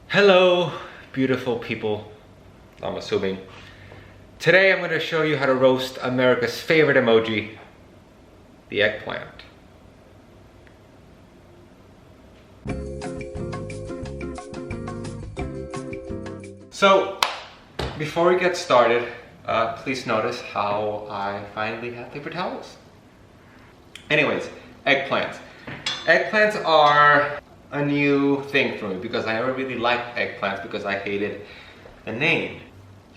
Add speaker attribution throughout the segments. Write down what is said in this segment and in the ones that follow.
Speaker 1: Hello, beautiful people, I'm assuming. Today I'm going to show you how to roast America's favorite emoji, the eggplant. So, before we get started, please notice how I finally have paper towels. Anyways, eggplants. Eggplants are a new thing for me because I never really liked eggplants because I hated the name.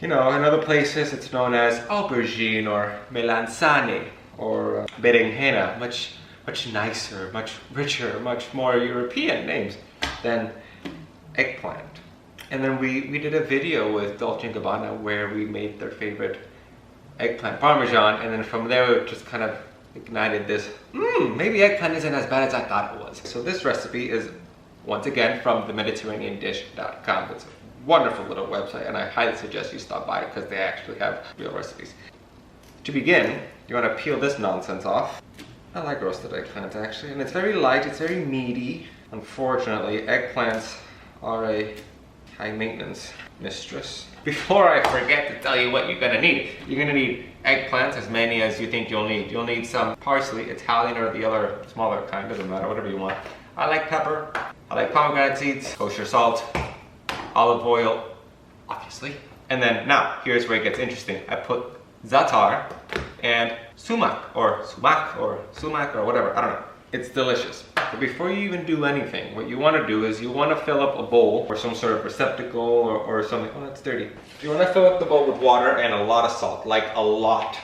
Speaker 1: You know, in other places it's known as aubergine or melanzane or berenjena, much nicer, much richer, much more European names than eggplant. And then we did a video with Dolce & Gabbana where we made their favorite eggplant parmesan, and then from there it just kind of ignited this, maybe eggplant isn't as bad as I thought it was. So this recipe is once again from the MediterraneanDish.com. It's a wonderful little website and I highly suggest you stop by because they actually have real recipes. To begin, you want to peel this nonsense off. I like roasted eggplant actually, and it's very light, it's very meaty. Unfortunately, eggplants are a high maintenance mistress. Before I forget to tell you what you're gonna need. You're gonna need eggplants, as many as you think you'll need. You'll need some parsley, Italian or the other smaller kind, doesn't matter, whatever you want. I like pepper, I like pomegranate seeds, kosher salt, olive oil, obviously. And then now, here's where it gets interesting. I put za'atar and sumac or whatever, I don't know. It's delicious. But before you even do anything, what you want to do is you want to fill up a bowl or some sort of receptacle or something. Oh, that's dirty. You want to fill up the bowl with water and a lot of salt, like a lot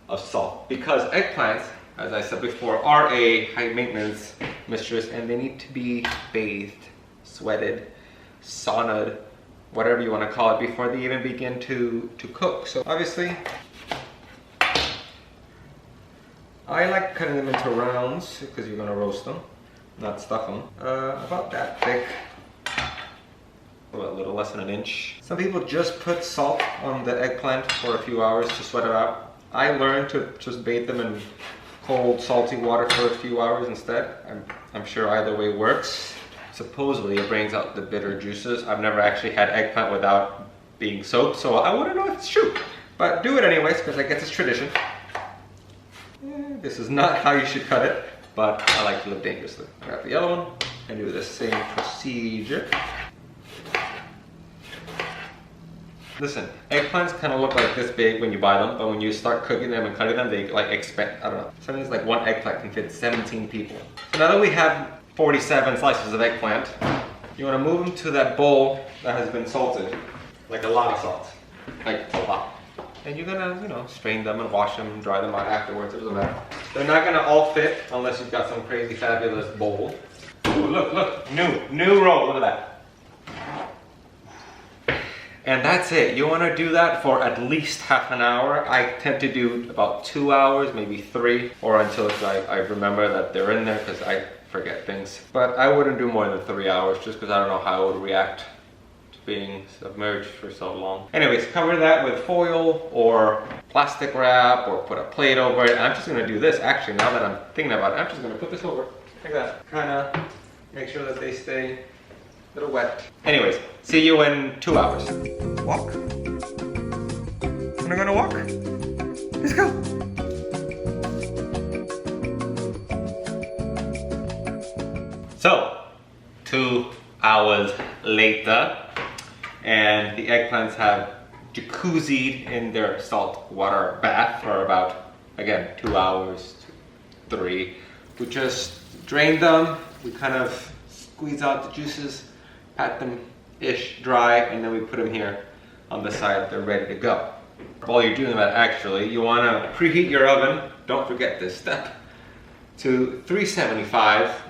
Speaker 1: of salt. Because eggplants, as I said before, are a high maintenance mistress and they need to be bathed, sweated, saunaed, whatever you want to call it, before they even begin to cook. So obviously, I like cutting them into rounds because you're going to roast them, not stuff them. About that thick, a little less than an inch. Some people just put salt on the eggplant for a few hours to sweat it out. I learned to just bathe them in cold, salty water for a few hours instead. I'm sure either way works. Supposedly it brings out the bitter juices. I've never actually had eggplant without being soaked, so I wouldn't know if it's true. But do it anyways because I guess it's tradition. This is not how you should cut it, but I like to live dangerously. Grab the yellow one and do the same procedure. Listen, eggplants kind of look like this big when you buy them, but when you start cooking them and cutting them, they like expand, I don't know. Sometimes like one eggplant can fit 17 people. So now that we have 47 slices of eggplant, you want to move them to that bowl that has been salted, like a lot of salt, like a lot. And you're gonna, you know, strain them and wash them and dry them out afterwards, it doesn't matter. They're not gonna all fit unless you've got some crazy fabulous bowl. Ooh, look, new roll, look at that. And that's it. You wanna do that for at least half an hour. I tend to do about 2 hours, maybe 3, or until I remember that they're in there because I forget things. But I wouldn't do more than 3 hours just because I don't know how I would react being submerged for so long. Anyways, cover that with foil or plastic wrap or put a plate over it. I'm just gonna do this actually, now that I'm thinking about it. I'm just gonna put this over like that. Kinda make sure that they stay a little wet. Anyways, see you in 2 hours. Walk. Wanna walk? Let's go. So, 2 hours later, and the eggplants have jacuzzied in their salt water bath for about, again, 2 hours to 3. We just drained them, we kind of squeeze out the juices, pat them-ish dry, and then we put them here on the side. They're ready to go. While you're doing that, actually, you want to preheat your oven, don't forget this step, to 375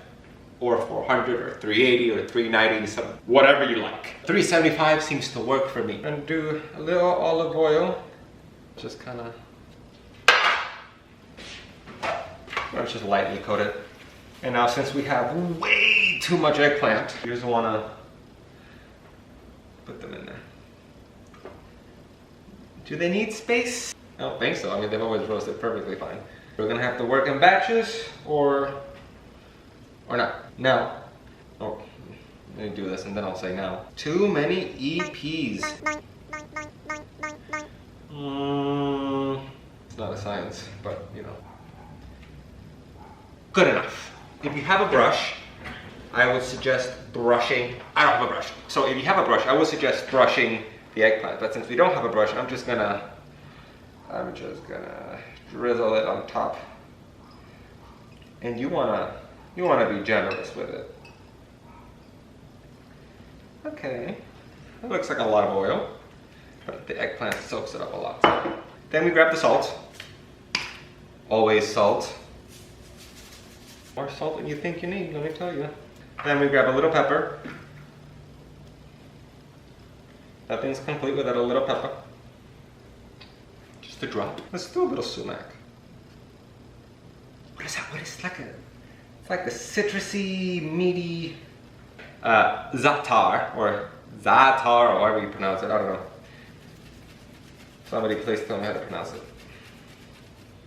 Speaker 1: or 400 or 380 or 390, some, whatever you like. 375 seems to work for me. And do a little olive oil, just kind of, just lightly coat it. And now since we have way too much eggplant, you just want to put them in there. Do they need space? I don't think so. I mean, they've always roasted perfectly fine. We're gonna have to work in batches or not. Now, oh, Let me do this and then I'll say no. Too many EPs. It's not a science, but you know. Good enough. If you have a brush, I would suggest brushing. I don't have a brush. So if you have a brush, I would suggest brushing the eggplant. But since we don't have a brush, I'm just gonna drizzle it on top. And you wanna be generous with it. Okay, that looks like a lot of oil, but the eggplant soaks it up a lot. Then we grab the salt. Always salt. More salt than you think you need, let me tell you. Then we grab a little pepper. Nothing's complete without a little pepper. Just a drop. Let's do a little sumac. What is that? What is it? It's like a citrusy, meaty za'atar or however you pronounce it. I don't know. Somebody please tell me how to pronounce it.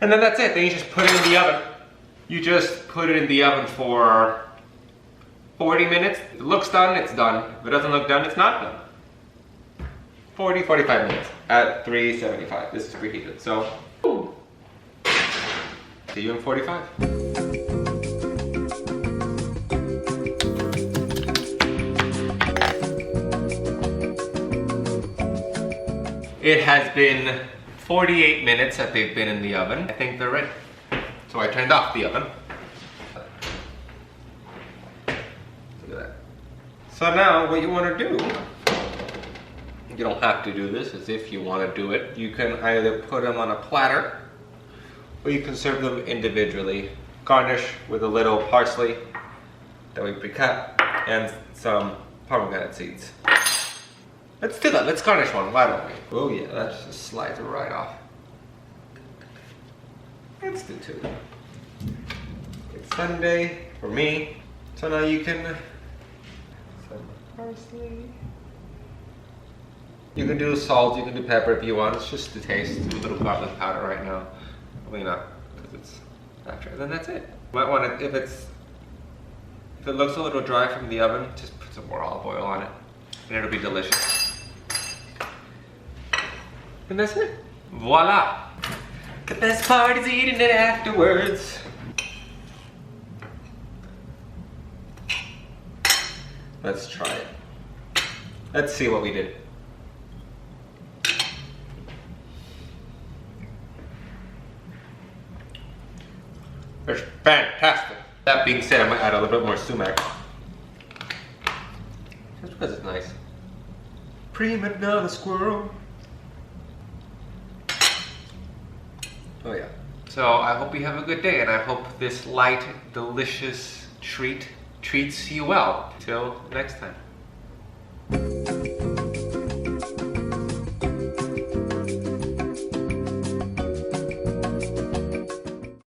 Speaker 1: And then that's it. Then you just put it in the oven. You just put it in the oven for 40 minutes. If it looks done, it's done. If it doesn't look done, it's not done. 40, 45 minutes at 375. This is preheated. So, see you in 45. It has been 48 minutes that they've been in the oven. I think they're ready. So I turned off the oven. Look at that. So now what you want to do, you don't have to do this as if you want to do it. You can either put them on a platter or you can serve them individually. Garnish with a little parsley that we pre-cut and some pomegranate seeds. Let's do that. Let's garnish one. Why don't we? Oh yeah, that just slides right off. Let's do two. It's Sunday for me. So now you can some parsley. You can do salt, you can do pepper if you want. It's just the taste. Do a little garlic powder right now. Probably not because it's after. Then that's it. You might want to, if it looks a little dry from the oven, just put some more olive oil on it, and it'll be delicious. And that's it. Voila! The best part is eating it afterwards. Let's try it. Let's see what we did. It's fantastic. That being said, I might add a little bit more sumac. Just because it's nice. Prima donna squirrel. Oh yeah. So I hope you have a good day and I hope this light, delicious treat treats you well. Till next time.